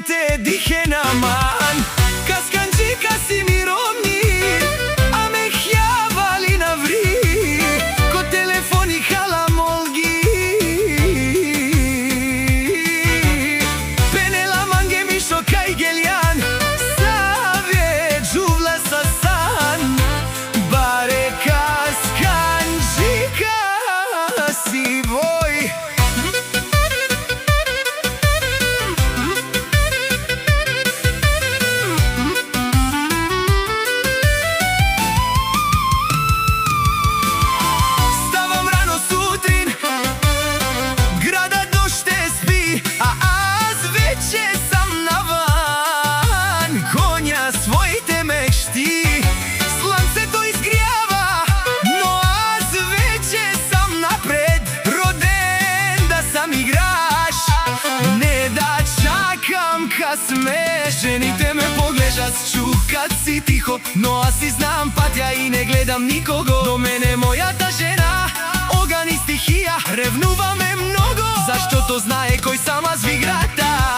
te dije naman Kaskančika si mi romni A me hjavali na vri Ko telefoni hala molgi Penela mange mi šokaj geljan Save džuvla sa san Bare kaskančika si voj Своите мечти Слънцето изгрява Но аз вече съм напред Роден да съм играш Не да чакам късме Жените ме поглеждат чукат си тихо Но аз си знам пътя и не гледам никого До мене моята жена Огън и стихия Ревнуваме много Защото знае кой съм аз в играта